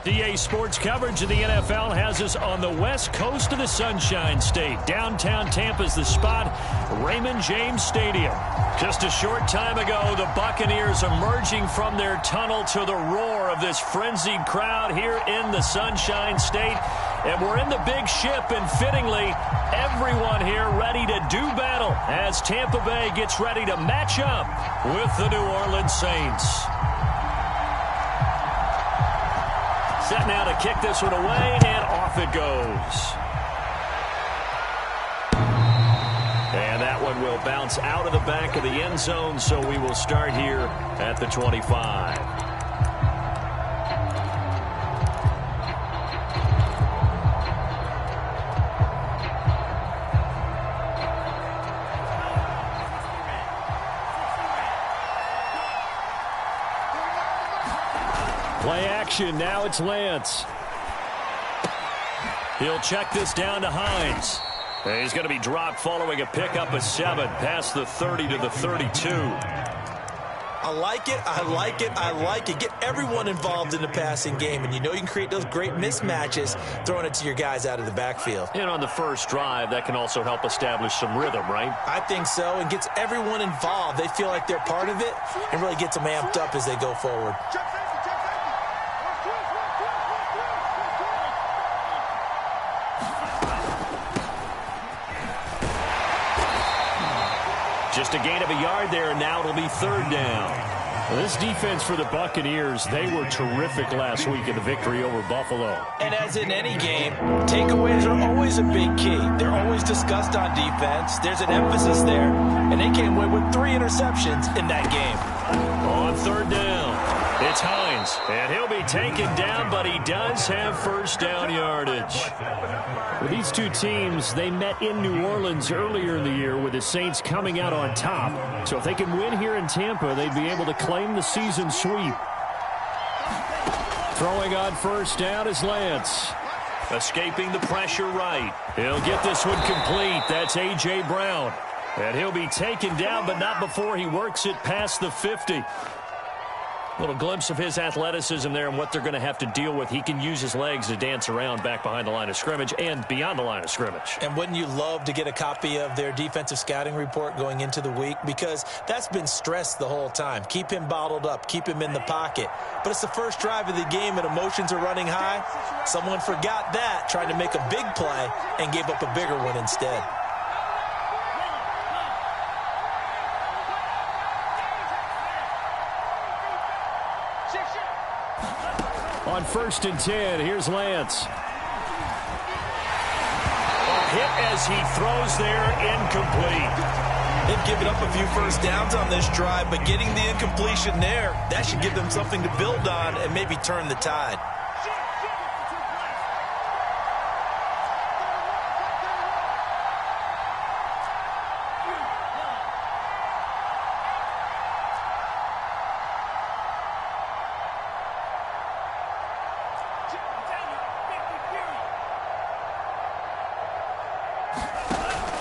DA Sports coverage of the NFL has us on the west coast of the Sunshine State. Downtown Tampa's the spot, Raymond James Stadium. Just a short time ago, the Buccaneers emerging from their tunnel to the roar of this frenzied crowd here in the Sunshine State. And we're in the big ship, and fittingly, everyone here ready to do battle as Tampa Bay gets ready to match up with the New Orleans Saints. Set now to kick this one away, and off it goes. And that one will bounce out of the back of the end zone, so we will start here at the 25. Play action, now it's Lance. He'll check this down to Hines. And he's going to be dropped following a pickup of 7 past the 30 to the 32. I like it, I like it, I like it. Get everyone involved in the passing game, and you know you can create those great mismatches throwing it to your guys out of the backfield. And on the first drive, that can also help establish some rhythm, right? I think so, and gets everyone involved. They feel like they're part of it and really gets them amped up as they go forward. Just a gain of a yard there, and now it'll be 3rd down. Well, this defense for the Buccaneers, they were terrific last week in the victory over Buffalo. And as in any game, takeaways are always a big key. They're always discussed on defense. There's an emphasis there, and they came away with 3 interceptions in that game. On 3rd down, it's Hines, and he'll be taken down, but he does have first down yardage. Well, these two teams, they met in New Orleans earlier in the year with the Saints coming out on top. So if they can win here in Tampa, they'd be able to claim the season sweep. Throwing on first down is Lance. Escaping the pressure right. He'll get this one complete. That's A.J. Brown. And he'll be taken down, but not before he works it past the 50. Little glimpse of his athleticism there and what they're going to have to deal with. He can use his legs to dance around back behind the line of scrimmage and beyond the line of scrimmage. And wouldn't you love to get a copy of their defensive scouting report going into the week? Because that's been stressed the whole time. Keep him bottled up. Keep him in the pocket. But it's the first drive of the game and emotions are running high. Someone forgot that, trying to make a big play, and gave up a bigger one instead. On 1st and 10, here's Lance. A hit as he throws there, incomplete. They've given up a few first downs on this drive, but getting the incompletion there, that should give them something to build on and maybe turn the tide.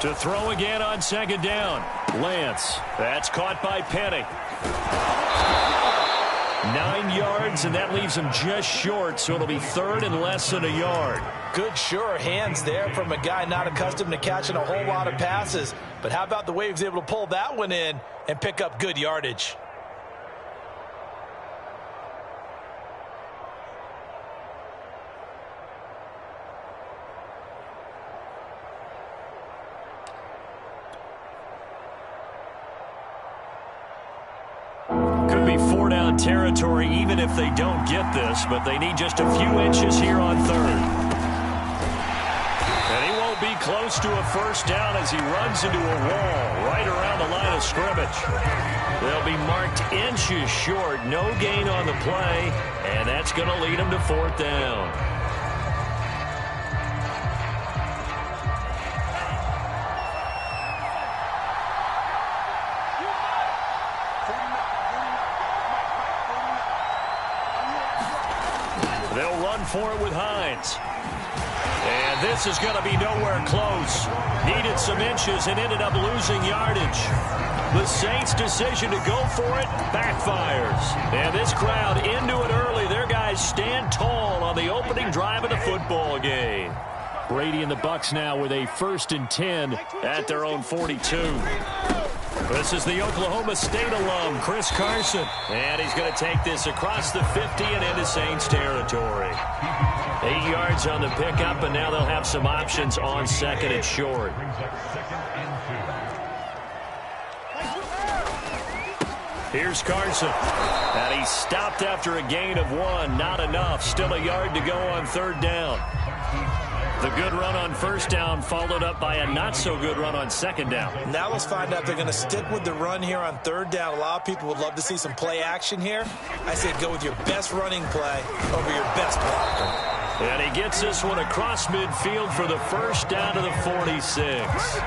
To throw again on 2nd down. Lance. That's caught by Penny. 9 yards, and that leaves him just short, so it'll be 3rd and less than a yard. Good, sure hands there from a guy not accustomed to catching a whole lot of passes. But how about the way he was able to pull that one in and pick up good yardage? Territory even if they don't get this, but they need just a few inches here on 3rd. And he won't be close to a first down as he runs into a wall right around the line of scrimmage. They'll be marked inches short, no gain on the play, and that's going to lead them to 4th down. For it with Hines. And this is going to be nowhere close. Needed some inches and ended up losing yardage. The Saints' decision to go for it backfires. And this crowd into it early. Their guys Buckeyes stand tall on the opening drive of the football game. Brady and the Bucs now with a 1st and 10 at their own 42. This is the Oklahoma State alum, Chris Carson. And he's going to take this across the 50 and into Saints territory. 8 yards on the pickup, and now they'll have some options on 2nd and short. Here's Carson. And he stopped after a gain of 1. Not enough. Still a yard to go on 3rd down. The good run on 1st down followed up by a not-so-good run on 2nd down. Now let's find out if they're going to stick with the run here on 3rd down. A lot of people would love to see some play action here. I say go with your best running play over your best blocker. And he gets this one across midfield for the 1st down to the 46.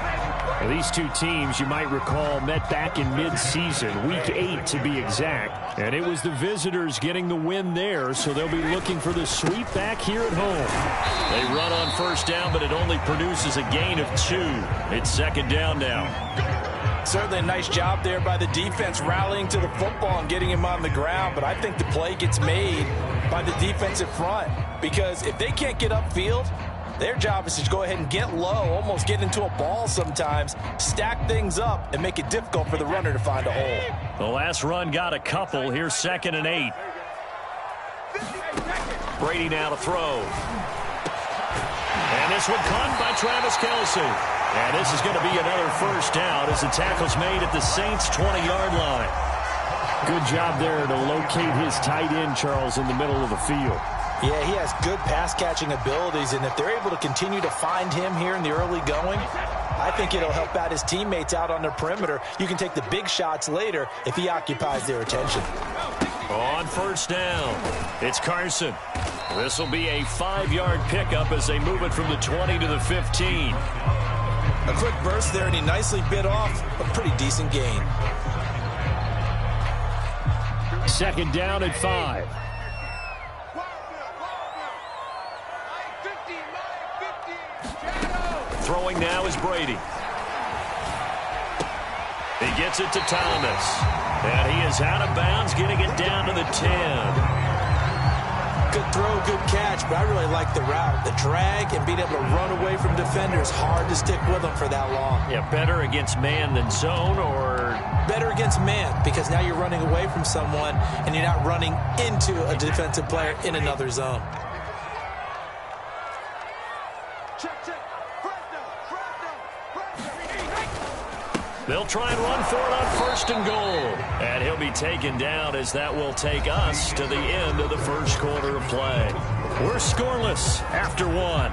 Now, these two teams, you might recall, met back in mid-season, week 8 to be exact. And it was the visitors getting the win there, so they'll be looking for the sweep back here at home. They run on 1st down, but it only produces a gain of 2. It's 2nd down now. Certainly a nice job there by the defense rallying to the football and getting him on the ground, but I think the play gets made by the defensive front, because if they can't get upfield, their job is to go ahead and get low, almost get into a ball sometimes, stack things up, and make it difficult for the runner to find a hole. The last run got a couple. Here's 2nd and 8. Brady now to throw. And this one caught by Travis Kelce. And this is going to be another 1st down as the tackle's made at the Saints' 20-yard line. Good job there to locate his tight end, Charles, in the middle of the field. Yeah, he has good pass-catching abilities, and if they're able to continue to find him here in the early going, I think it'll help out his teammates out on their perimeter. You can take the big shots later if he occupies their attention. On 1st down, it's Carson. This will be a 5-yard pickup as they move it from the 20 to the 15. A quick burst there, and he nicely bit off a pretty decent gain. 2nd down at 5. Throwing now is Brady. He gets it to Thomas. And he is out of bounds, getting it down to the 10. Good throw, good catch, but I really like the route. The drag and being able to run away from defenders, hard to stick with them for that long. Yeah, better against man than zone, or? Better against man, because now you're running away from someone and you're not running into a defensive player in another zone. They'll try and run for it on 1st and goal. And he'll be taken down as that will take us to the end of the 1st quarter of play. We're scoreless after 1.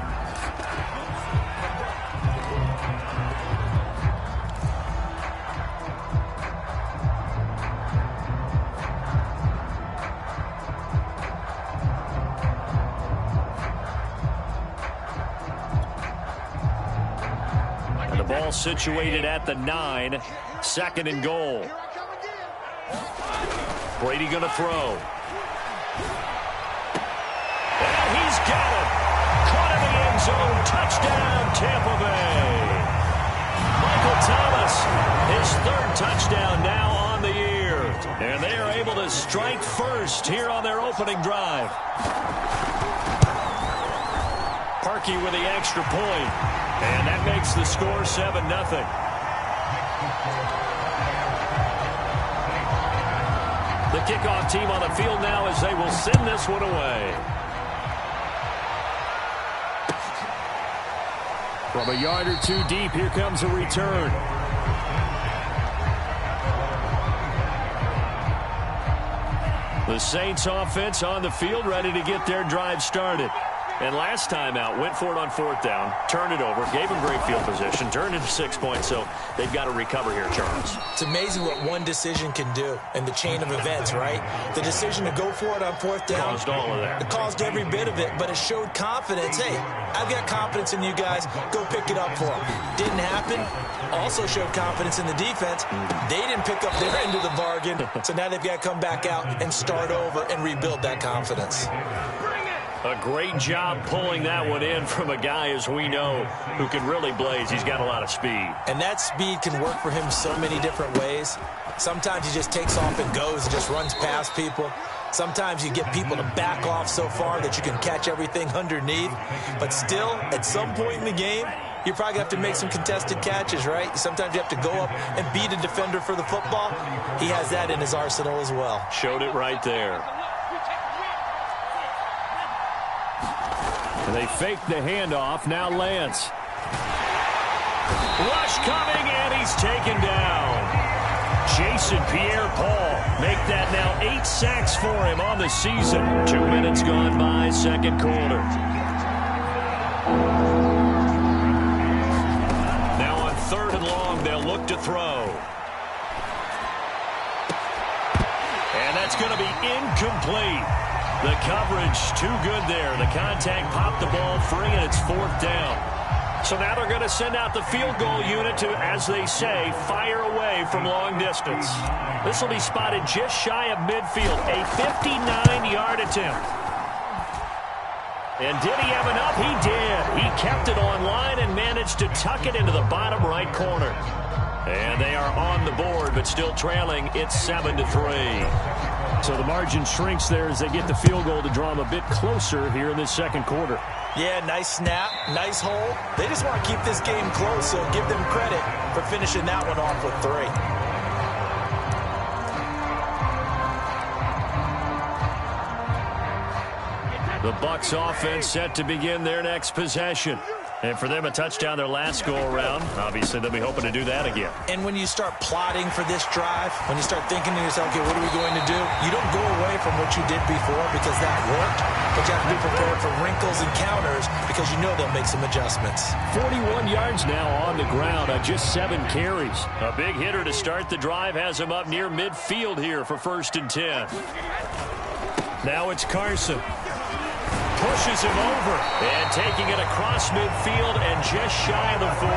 Ball situated at the 9. 2nd and goal. Brady going to throw. And he's got it. Caught in the end zone. Touchdown, Tampa Bay. Michael Thomas, his 3rd touchdown now on the year. And they are able to strike first here on their opening drive. Parkey with the extra point. And that makes the score 7-0. The kickoff team on the field now as they will send this one away. From a yard or 2 deep, here comes a return. The Saints offense on the field ready to get their drive started. And last time out, went for it on 4th down, turned it over, gave him great field position, turned into 6 points, so they've got to recover here, Charles. It's amazing what one decision can do in the chain of events, right? The decision to go for it on 4th down. Caused all of that. It caused every bit of it, but it showed confidence. Hey, I've got confidence in you guys. Go pick it up for them. Didn't happen. Also showed confidence in the defense. They didn't pick up their end of the bargain, so now they've got to come back out and start over and rebuild that confidence. A great job pulling that one in from a guy, as we know, who can really blaze. He's got a lot of speed. And that speed can work for him so many different ways. Sometimes he just takes off and goes and just runs past people. Sometimes you get people to back off so far that you can catch everything underneath. But still, at some point in the game, you're probably going to have to make some contested catches, right? Sometimes you have to go up and beat a defender for the football. He has that in his arsenal as well. Showed it right there. And they fake the handoff. Now Lance. Rush coming, and he's taken down. Jason Pierre-Paul make that now 8 sacks for him on the season. 2 minutes gone by, second quarter. Now on 3rd and long, they'll look to throw. And that's going to be incomplete. The coverage too good there. The contact popped the ball free, and it's 4th down. So now they're going to send out the field goal unit to, as they say, fire away from long distance. This will be spotted just shy of midfield, a 59-yard attempt. And did he have enough? He did. He kept it on line and managed to tuck it into the bottom right corner. And they are on the board, but still trailing. It's 7-3. So the margin shrinks there as they get the field goal to draw them a bit closer here in this second quarter. Yeah, nice snap, nice hold. They just want to keep this game close, so give them credit for finishing that one off with 3. The Bucs offense set to begin their next possession. And for them, a touchdown their last go-around. Obviously, they'll be hoping to do that again. And when you start plotting for this drive, when you start thinking to yourself, okay, what are we going to do? You don't go away from what you did before because that worked. But you have to be prepared for wrinkles and counters because you know they'll make some adjustments. 41 yards now on the ground on just 7 carries. A big hitter to start the drive has him up near midfield here for 1st and 10. Now it's Carson. Pushes him over and taking it across midfield and just shy of the 40.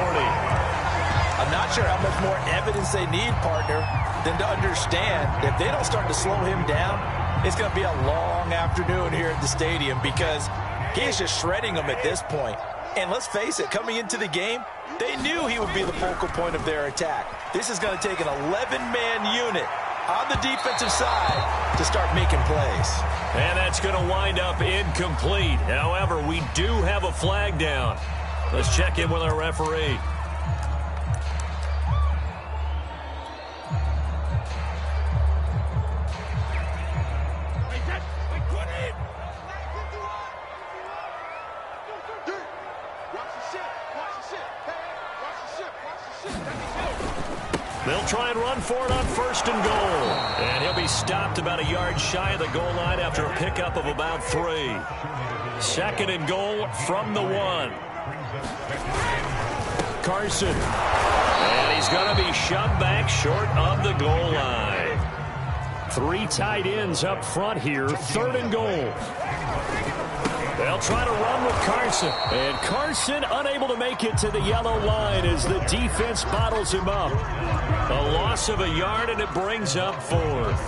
I'm not sure how much more evidence they need, partner, than to understand that if they don't start to slow him down, it's going to be a long afternoon here at the stadium because he is just shredding them at this point. And let's face it, coming into the game, they knew he would be the focal point of their attack. This is going to take an 11-man unit on the defensive side to start making plays. And that's going to wind up incomplete. However, we do have a flag down. Let's check in with our referee. They'll try and run for it on 1st and goal. And he'll be stopped about a yard shy of the goal line after a pickup of about 3. 2nd and goal from the 1. Carson. And he's going to be shoved back short of the goal line. 3 tight ends up front here. 3rd and goal. They'll try to run with Carson. And Carson unable to make it to the yellow line as the defense bottles him up. A loss of a yard, and it brings up 4th.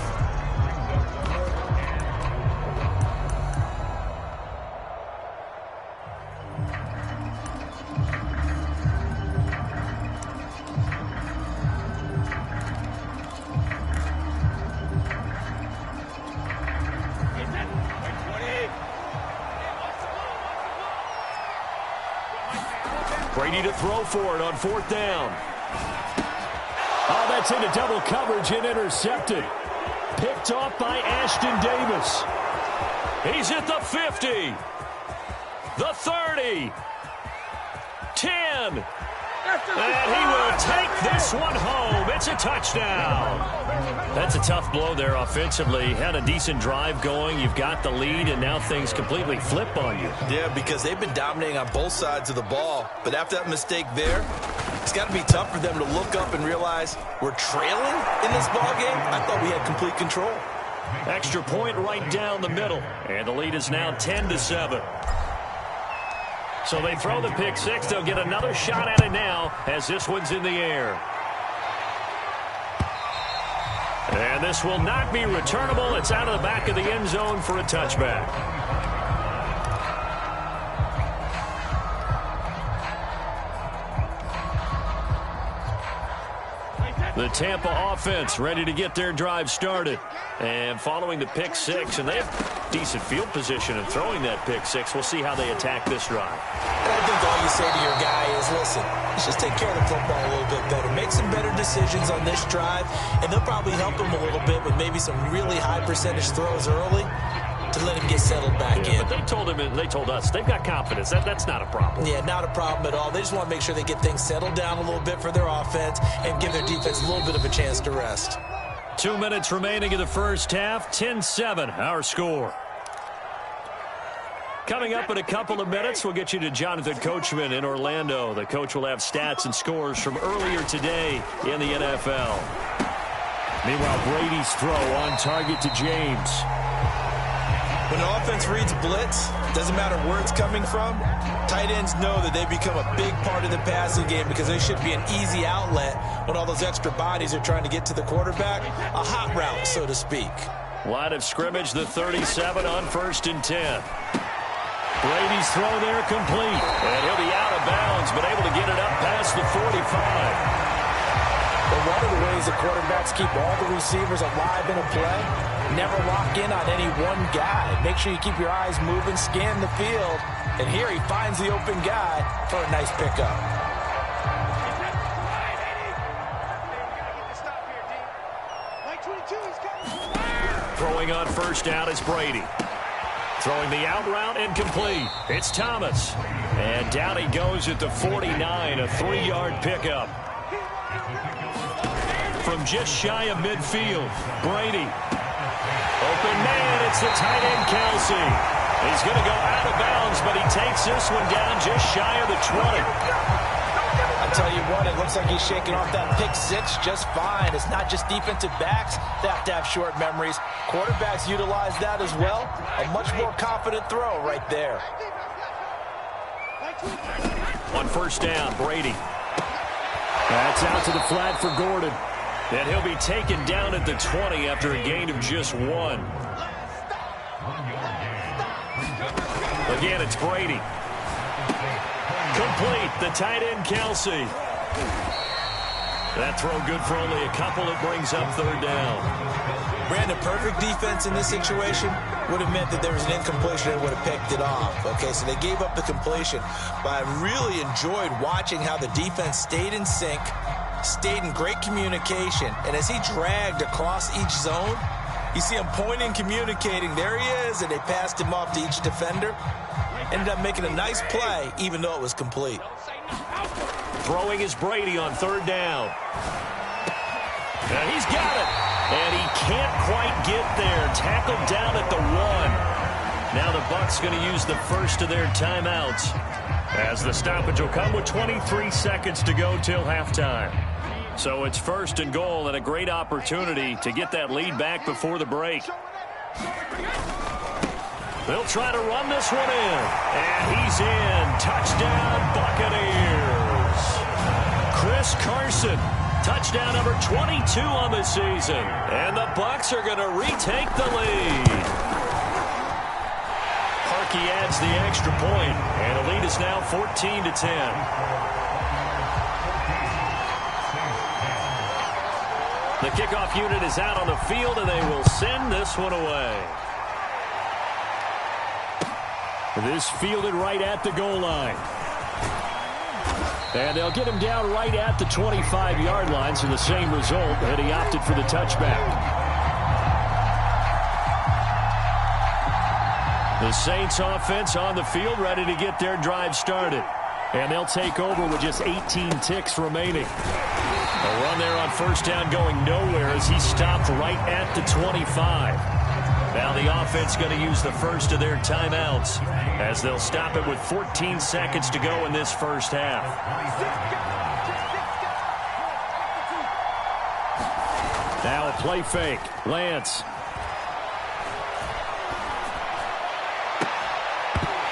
Brady to throw for it on 4th down. Oh, that's into double coverage and intercepted. Picked off by Ashton Davis. He's at the 50. The 30. 10. And he will take this one home. It's a touchdown. That's a tough blow there offensively. Had a decent drive going. You've got the lead, and now things completely flip on you. Yeah, because they've been dominating on both sides of the ball. But after that mistake there, it's got to be tough for them to look up and realize we're trailing in this ball game. I thought we had complete control. Extra point right down the middle. And the lead is now 10-7. So they throw the pick 6. They'll get another shot at it now as this one's in the air. And this will not be returnable. It's out of the back of the end zone for a touchback. The Tampa offense ready to get their drive started. And following the pick six, and they have decent field position in throwing that pick six. We'll see how they attack this drive. I think all you say to your guy is, listen, let's just take care of the football a little bit better. Make some better decisions on this drive, and they'll probably help him a little bit with maybe some really high percentage throws early to let him get settled back in. But they told us they've got confidence. That's not a problem. Yeah, not a problem at all. They just want to make sure they get things settled down a little bit for their offense and give their defense a little bit of a chance to rest. 2 minutes remaining in the first half. 10-7, our score. Coming up in a couple of minutes, we'll get you to Jonathan Coachman in Orlando. The coach will have stats and scores from earlier today in the NFL. Meanwhile, Brady's throw on target to James. When the offense reads blitz, doesn't matter where it's coming from, tight ends know that they become a big part of the passing game because they should be an easy outlet when all those extra bodies are trying to get to the quarterback. A hot route, so to speak. Line of scrimmage, the 37 on 1st and 10. Brady's throw there complete. And he'll be out of bounds, but able to get it up past the 45. But one of the ways the quarterbacks keep all the receivers alive in a play, never lock in on any one guy. Make sure you keep your eyes moving, scan the field. And here he finds the open guy for a nice pickup. Throwing on 1st down is Brady. Throwing the out route incomplete. It's Thomas. And down he goes at the 49, a 3-yard pickup. From just shy of midfield, Brady. Open man, it's the tight end, Kelsey. He's going to go out of bounds, but he takes this one down just shy of the 20. I'll tell you what, it looks like he's shaking off that pick six just fine. It's not just defensive backs that have to have short memories. Quarterbacks utilize that as well. A much more confident throw right there. On 1st down, Brady. That's out to the flat for Gordon. And he'll be taken down at the 20 after a gain of just 1. Again, it's Brady. Complete, the tight end, Kelsey. That throw good for only a couple. It brings up 3rd down. Brandon, perfect defense in this situation would have meant that there was an incompletion and would have picked it off. Okay, so they gave up the completion. But I really enjoyed watching how the defense stayed in sync, stayed in great communication, and as he dragged across each zone, you see him pointing, communicating. There he is, and they passed him off to each defender. Ended up making a nice play, even though it was complete. Throwing is Brady on 3rd down. And he's got it. And he can't quite get there. Tackled down at the 1. Now the Bucs going to use the first of their timeouts, as the stoppage will come with 23 seconds to go till halftime. So it's 1st and goal, and a great opportunity to get that lead back before the break. They'll try to run this one in. And he's in. Touchdown, Buccaneers. Chris Carson, touchdown number 22 on the season. And the Bucs are going to retake the lead. Harkey adds the extra point, and the lead is now 14-10. The kickoff unit is out on the field, and they will send this one away. This fielded right at the goal line. And they'll get him down right at the 25-yard line, so the same result, and he opted for the touchback. The Saints offense on the field, ready to get their drive started. And they'll take over with just 18 ticks remaining. A run there on 1st down going nowhere as he stopped right at the 25. Now the offense going to use the first of their timeouts as they'll stop it with 14 seconds to go in this first half. Now a play fake. Lance.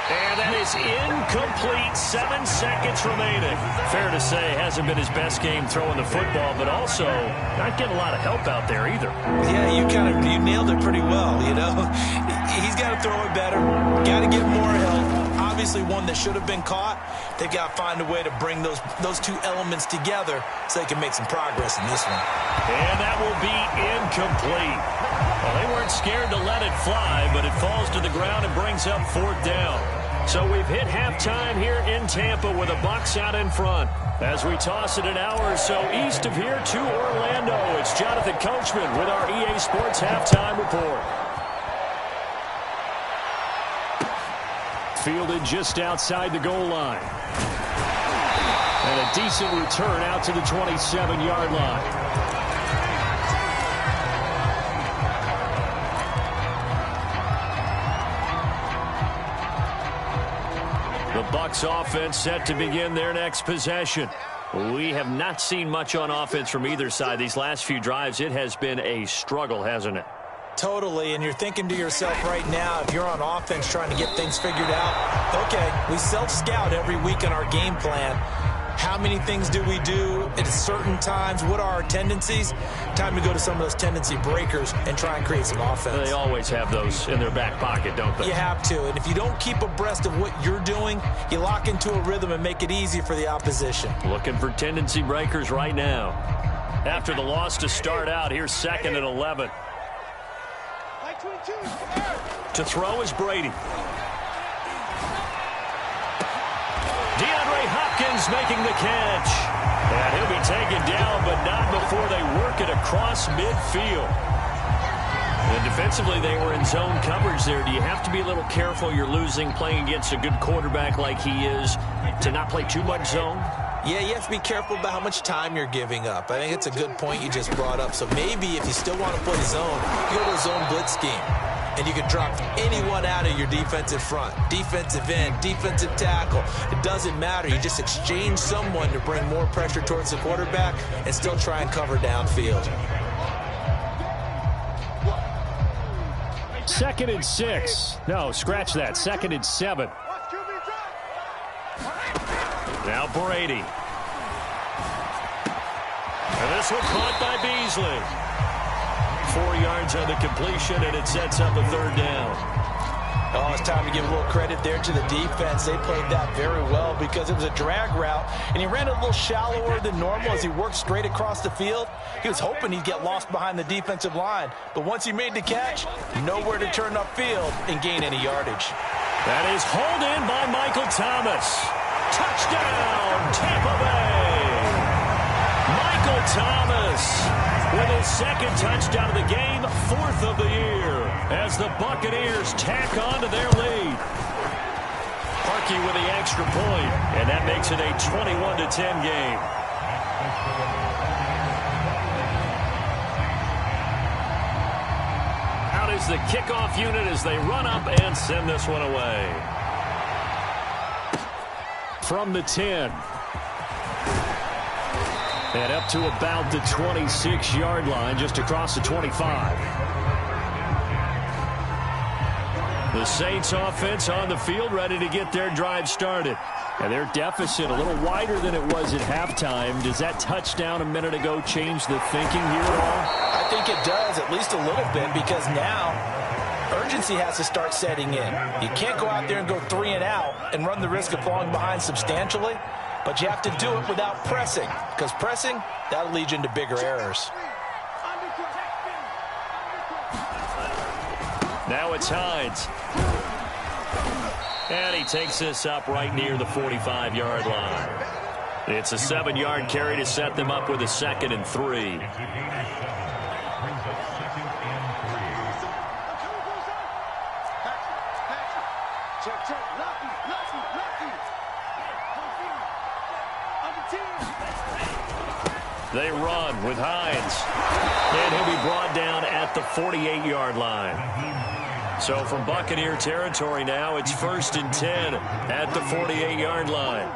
And that is incomplete. 7 seconds remaining. Fair to say, hasn't been his best game throwing the football, but also not getting a lot of help out there either. Yeah, you nailed it pretty well, you know. He's got to throw it better. Got to get more help. Obviously, obviously one that should have been caught. They've got to find a way to bring those two elements together so they can make some progress in this one. And that will be incomplete. Well, they weren't scared to let it fly, but it falls to the ground and brings up 4th down. So we've hit halftime here in Tampa with the Bucs out in front. As we toss it an hour or so east of here to Orlando, it's Jonathan Coachman with our EA Sports Halftime Report. Fielded just outside the goal line. And a decent return out to the 27-yard line. The Bucs offense set to begin their next possession. We have not seen much on offense from either side. These last few drives, it has been a struggle, hasn't it? Totally, and you're thinking to yourself right now, if you're on offense trying to get things figured out, okay, we self-scout every week in our game plan. How many things do we do at certain times? What are our tendencies? Time to go to some of those tendency breakers and try and create some offense. They always have those in their back pocket, don't they? You have to, and if you don't keep abreast of what you're doing, you lock into a rhythm and make it easy for the opposition. Looking for tendency breakers right now. After the loss to start out, here's 2nd and 11. To throw is Brady. DeAndre Hopkins making the catch. And he'll be taken down, but not before they work it across midfield. And defensively, they were in zone coverage there. Do you have to be a little careful? You're losing playing against a good quarterback like he is to not play too much zone? Yeah, you have to be careful about how much time you're giving up. I think it's a good point you just brought up. So maybe if you still want to play zone, you go to a zone blitz scheme. And you can drop anyone out of your defensive front. Defensive end, defensive tackle. It doesn't matter. You just exchange someone to bring more pressure towards the quarterback and still try and cover downfield. 2nd and 6. No, scratch that. 2nd and 7. Now Brady. And this one caught by Beasley. 4 yards on the completion, and it sets up a 3rd down. Oh, it's time to give a little credit there to the defense. They played that very well because it was a drag route, and he ran a little shallower than normal as he worked straight across the field. He was hoping he'd get lost behind the defensive line, but once he made the catch, nowhere to turn upfield and gain any yardage. That is hauled in by Michael Thomas. Touchdown, Tampa Bay. Michael Thomas with his 2nd touchdown of the game, 4th of the year, as the Buccaneers tack on to their lead. Parkey with the extra point, and that makes it a 21-10 game. Out is the kickoff unit as they run up and send this one away. From the 10. And up to about the 26-yard line, just across the 25. The Saints offense on the field, ready to get their drive started. And their deficit a little wider than it was at halftime. Does that touchdown a minute ago change the thinking here at all? I think it does, at least a little bit, because now urgency has to start setting in. You can't go out there and go 3 and out and run the risk of falling behind substantially. But you have to do it without pressing, because pressing, that'll lead you into bigger errors. Now it's Hines. And he takes this up right near the 45-yard line. It's a 7-yard carry to set them up with a 2nd and 3. They run with Hines. And he'll be brought down at the 48-yard line. So from Buccaneer territory now, it's 1st and 10 at the 48-yard line.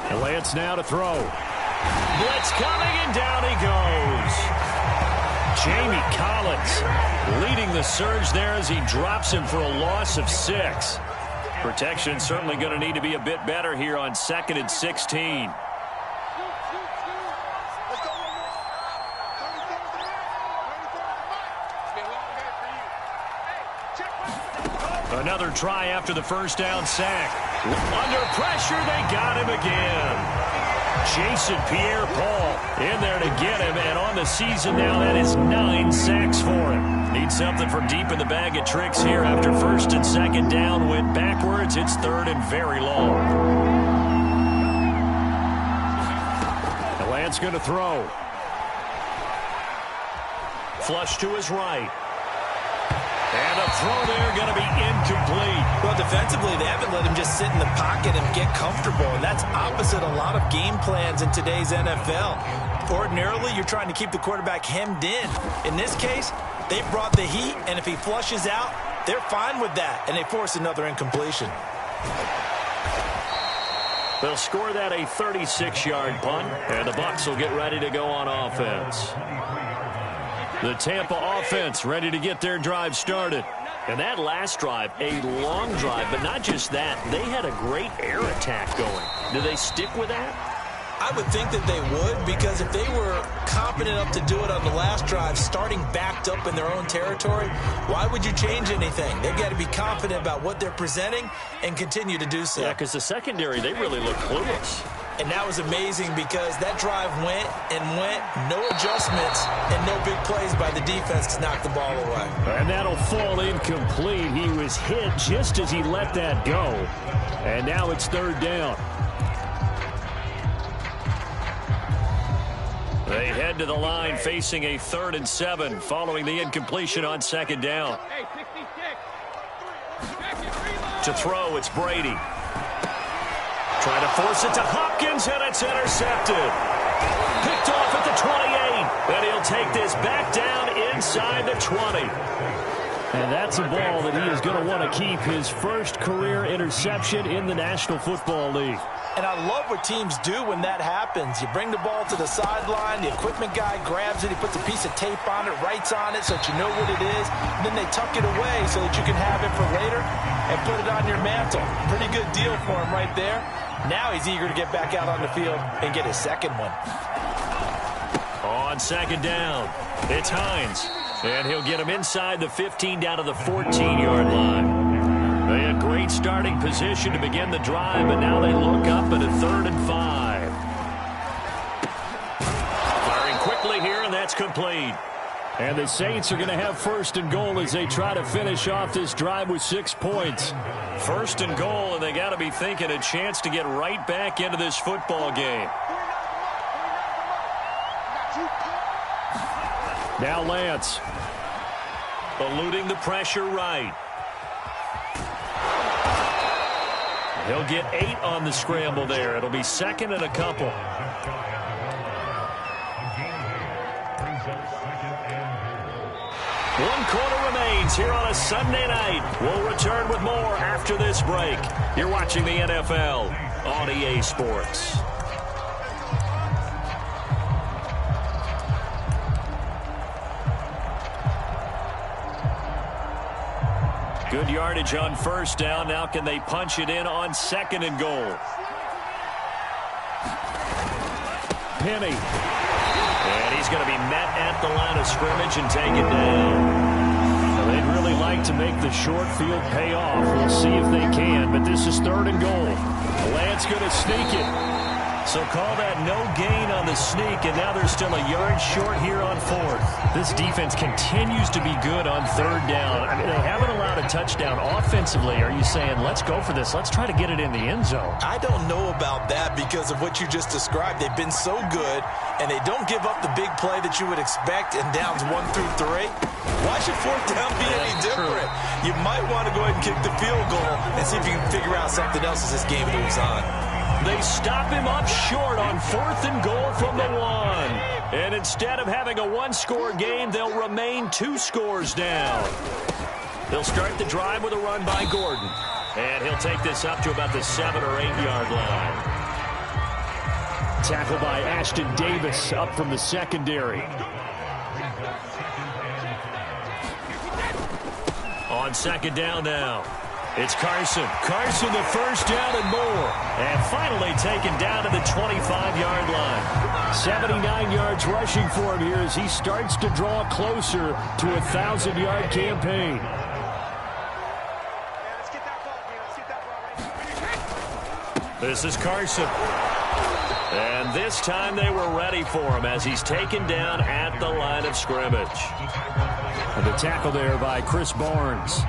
And Lance now to throw. Blitz coming, and down he goes. Jamie Collins leading the surge there as he drops him for a loss of 6. Protection certainly going to need to be a bit better here on 2nd and 16. Another try after the first down sack. Under pressure, they got him again. Jason Pierre-Paul in there to get him, and on the season now, that is 9 sacks for him. Needs something from deep in the bag of tricks here after first and second down went backwards. It's third and very long. The Lance going to throw. Flush to his right. And a throw there going to be incomplete. Well, defensively, they haven't let him just sit in the pocket and get comfortable, and that's opposite a lot of game plans in today's NFL. Ordinarily, you're trying to keep the quarterback hemmed in. In this case, they brought the heat, and if he flushes out, they're fine with that, and they force another incompletion. They'll score that a 36-yard punt, and the Bucs will get ready to go on offense. The Tampa offense ready to get their drive started. And that last drive, a long drive, but not just that. They had a great air attack going. Do they stick with that? I would think that they would, because if they were confident enough to do it on the last drive, starting backed up in their own territory, why would you change anything? They've got to be confident about what they're presenting and continue to do so. Yeah, because the secondary, they really look clueless. And that was amazing because that drive went and went, no adjustments, and no big plays by the defense to knock the ball away. And that'll fall incomplete. He was hit just as he let that go. And now it's third down. They head to the line facing a 3rd and 7 following the incompletion on second down. To throw, it's Brady. Trying to force it to Hopkins, and it's intercepted. Picked off at the 28, and he'll take this back down inside the 20. And that's a ball that he is going to want to keep, his first career interception in the National Football League. And I love what teams do when that happens. You bring the ball to the sideline, the equipment guy grabs it, he puts a piece of tape on it, writes on it so that you know what it is, and then they tuck it away so that you can have it for later and put it on your mantle. Pretty good deal for him right there. Now he's eager to get back out on the field and get his second one. On second down, it's Hines. And he'll get him inside the 15 down to the 14-yard line. They had great starting position to begin the drive, but now they look up at a 3rd and 5. Firing quickly here, and that's complete. And the Saints are going to have 1st and goal as they try to finish off this drive with 6 points. 1st and goal, and they got to be thinking a chance to get right back into this football game. Now Lance. Eluding the pressure right. He'll get 8 on the scramble there. It'll be 2nd and a couple. One quarter remains here on a Sunday night. We'll return with more after this break. You're watching the NFL on EA Sports. Good yardage on first down. Now can they punch it in on 2nd and goal? Penny. And he's going to be met at the line of scrimmage and taken down. Well, they'd really like to make the short field pay off. We'll see if they can, but this is 3rd and goal. Lance going to sneak it. So call that no gain on the sneak, and now they're still a yard short here on 4th. This defense continues to be good on 3rd down. I mean, they haven't allowed a touchdown offensively. Are you saying, let's go for this? Let's try to get it in the end zone. I don't know about that because of what you just described. They've been so good, and they don't give up the big play that you would expect in downs 1 through 3. Why should 4th down be any different? You might want to go ahead and kick the field goal and see if you can figure out something else as this game moves on. They stop him up short on 4th and goal from the 1. And instead of having a 1-score game, they'll remain 2 scores down. They'll start the drive with a run by Gordon. And he'll take this up to about the 7 or 8-yard line. Tackle by Ashton Davis up from the secondary. On 2nd down now. It's Carson. Carson, the first down and more. And finally taken down to the 25-yard line. 79 yards rushing for him here as he starts to draw closer to a 1,000-yard campaign. This is Carson. And this time they were ready for him as he's taken down at the line of scrimmage. And the tackle there by Chris Barnes.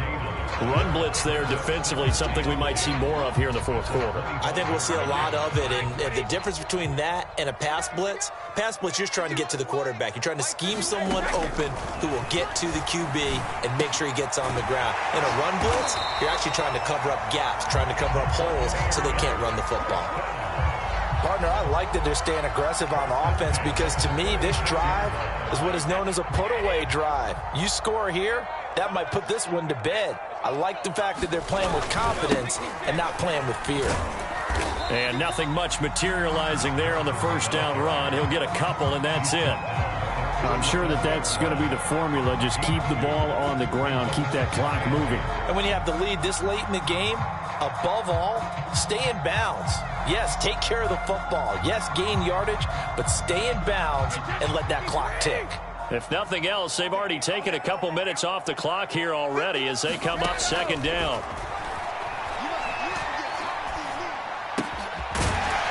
Run blitz there defensively, something we might see more of here in the fourth quarter. I think we'll see a lot of it, and the difference between that and a pass blitz, you're just trying to get to the quarterback. You're trying to scheme someone open who will get to the QB and make sure he gets on the ground. In a run blitz, you're actually trying to cover up gaps, trying to cover up holes so they can't run the football. Partner, I like that they're staying aggressive on offense because, to me, this drive is what is known as a put-away drive. You score here, that might put this one to bed. I like the fact that they're playing with confidence and not playing with fear. And nothing much materializing there on the first down run. He'll get a couple, and that's it. I'm sure that that's going to be the formula. Just keep the ball on the ground. Keep that clock moving. And when you have the lead this late in the game, above all, stay in bounds. Yes, take care of the football. Yes, gain yardage, but stay in bounds and let that clock tick. If nothing else, they've already taken a couple minutes off the clock here already as they come up second down.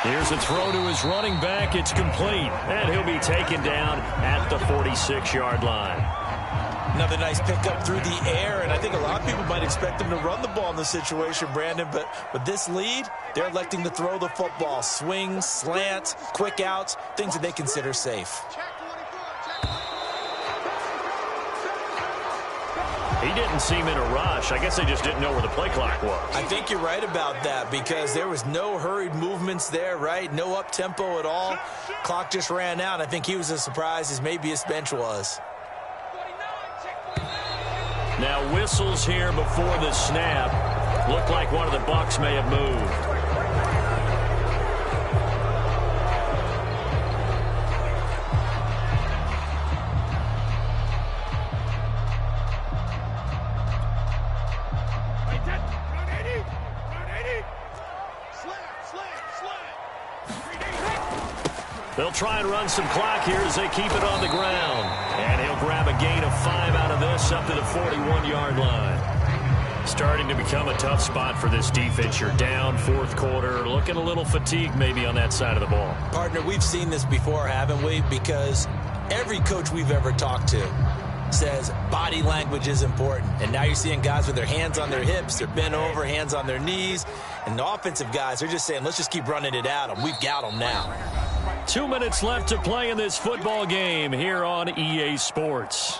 Here's a throw to his running back. It's complete, and he'll be taken down at the 46-yard line. Another nice pickup through the air, and I think a lot of people might expect him to run the ball in this situation, Brandon, but with this lead, they're electing to throw the football. Swings, slants, quick outs, things that they consider safe. He didn't seem in a rush. I guess they just didn't know where the play clock was. I think you're right about that because there was no hurried movements there, right? No up-tempo at all. Clock just ran out. I think he was as surprised as maybe his bench was. Now whistles here before the snap. Looked like one of the Bucs may have moved. They'll try and run some clock here as they keep it on the ground. And he'll grab a gain of 5 out of this up to the 41-yard line. Starting to become a tough spot for this defense. You're down fourth quarter, looking a little fatigued maybe on that side of the ball. Partner, we've seen this before, haven't we? Because every coach we've ever talked to says body language is important. And now you're seeing guys with their hands on their hips, they're bent over, hands on their knees. And the offensive guys, they're just saying, let's just keep running it at them. We've got them now. 2 minutes left to play in this football game here on EA Sports.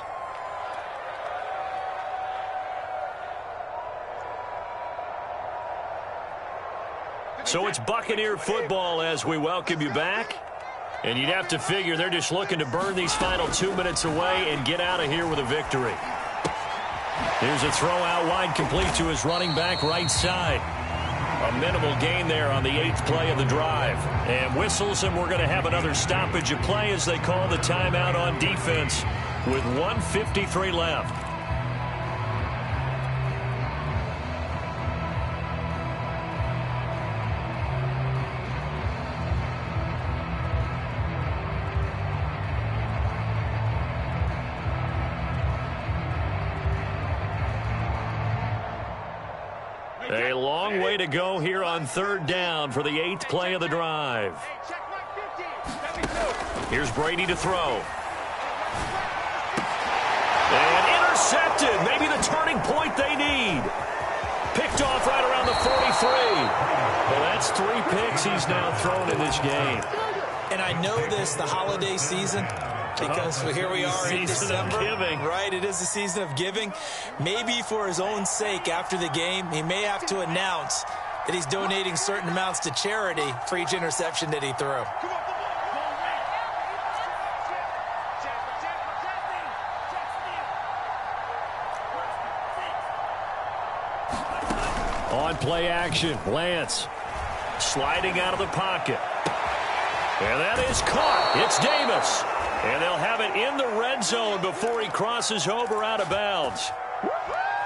So it's Buccaneer football as we welcome you back. And you'd have to figure they're just looking to burn these final 2 minutes away and get out of here with a victory. Here's a throw out wide, complete to his running back right side. A minimal gain there on the 8th play of the drive. And whistles, and we're going to have another stoppage of play as they call the timeout on defense with 1:53 left. A long way to go here on third down for the 8th play of the drive. Here's Brady to throw. And intercepted. Maybe the turning point they need. Picked off right around the 43. Well, that's 3 picks he's now thrown in this game. And I know this, the holiday season, because here we are in December, right? It is the season of giving. Maybe for his own sake after the game, he may have to announce that he's donating certain amounts to charity for each interception that he threw. On play action, Lance sliding out of the pocket. And that is caught. It's Davis. And they'll have it in the red zone before he crosses over out of bounds.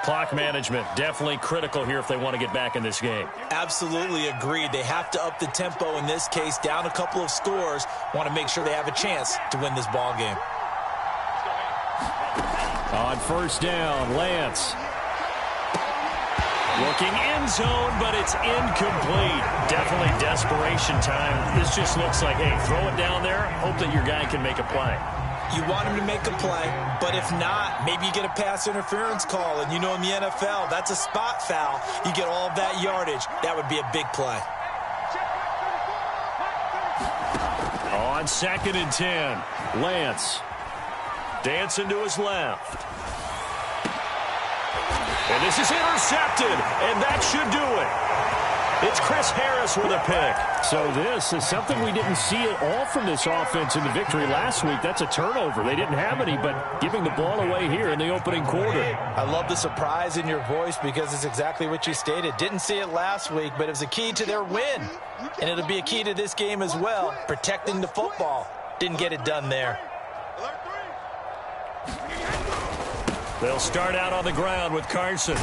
Clock management definitely critical here if they want to get back in this game. Absolutely agreed. They have to up the tempo in this case, down a couple of scores. Want to make sure they have a chance to win this ball game. On first down, Lance. Looking end zone, but it's incomplete. Definitely desperation time. This just looks like, hey, throw it down there, hope that your guy can make a play. You want him to make a play, but if not, maybe you get a pass interference call. And you know in the NFL, that's a spot foul. You get all of that yardage. That would be a big play. On 2nd and 10, Lance dancing to his left. And this is intercepted, and that should do it. It's Chris Harris with a pick. So this is something we didn't see at all from this offense in the victory last week. That's a turnover. They didn't have any, but giving the ball away here in the opening quarter. I love the surprise in your voice because it's exactly what you stated. Didn't see it last week, but it was a key to their win. And it'll be a key to this game as well, protecting the football. Didn't get it done there. They'll start out on the ground with Carson.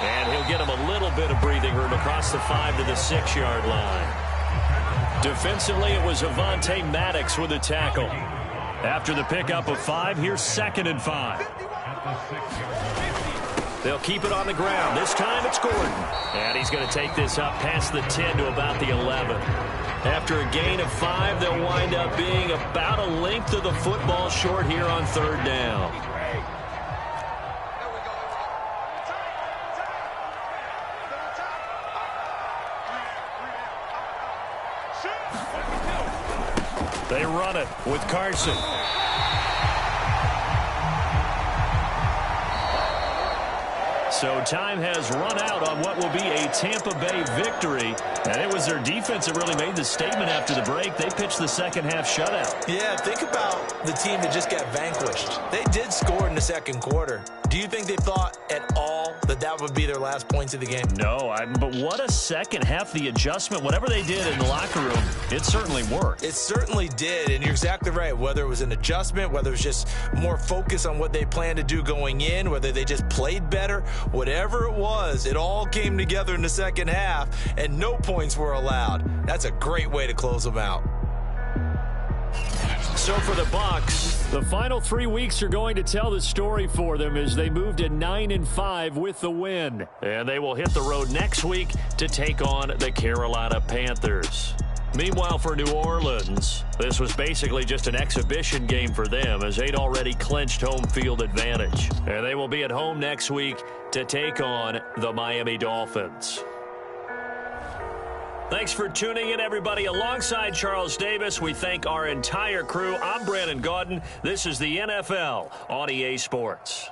And he'll get him a little bit of breathing room across the 5 to the 6-yard line. Defensively, it was Avonte Maddox with a tackle. After the pickup of 5, here's 2nd and 5. They'll keep it on the ground. This time it's Gordon. And he's going to take this up past the 10 to about the 11. After a gain of 5, they'll wind up being about a length of the football short here on 3rd down. They run it with Carson. So time has run out on what will be a Tampa Bay victory. And it was their defense that really made the statement after the break. They pitched the second-half shutout. Yeah, think about the team that just got vanquished. They did score in the second quarter. Do you think they thought at all that that would be their last points of the game? No, but what a second half. The adjustment, whatever they did in the locker room, it certainly worked. It certainly did, and you're exactly right. Whether it was an adjustment, whether it was just more focus on what they planned to do going in, whether they just played better, whatever it was, it all came together in the second half, and no points were allowed. That's a great way to close them out. So for the Bucs, the final 3 weeks are going to tell the story for them as they move to 9-5 with the win. And they will hit the road next week to take on the Carolina Panthers. Meanwhile, for New Orleans, this was basically just an exhibition game for them as they'd already clinched home field advantage. And they will be at home next week to take on the Miami Dolphins. Thanks for tuning in, everybody. Alongside Charles Davis, we thank our entire crew. I'm Brandon Gaudin. This is the NFL on EA Sports.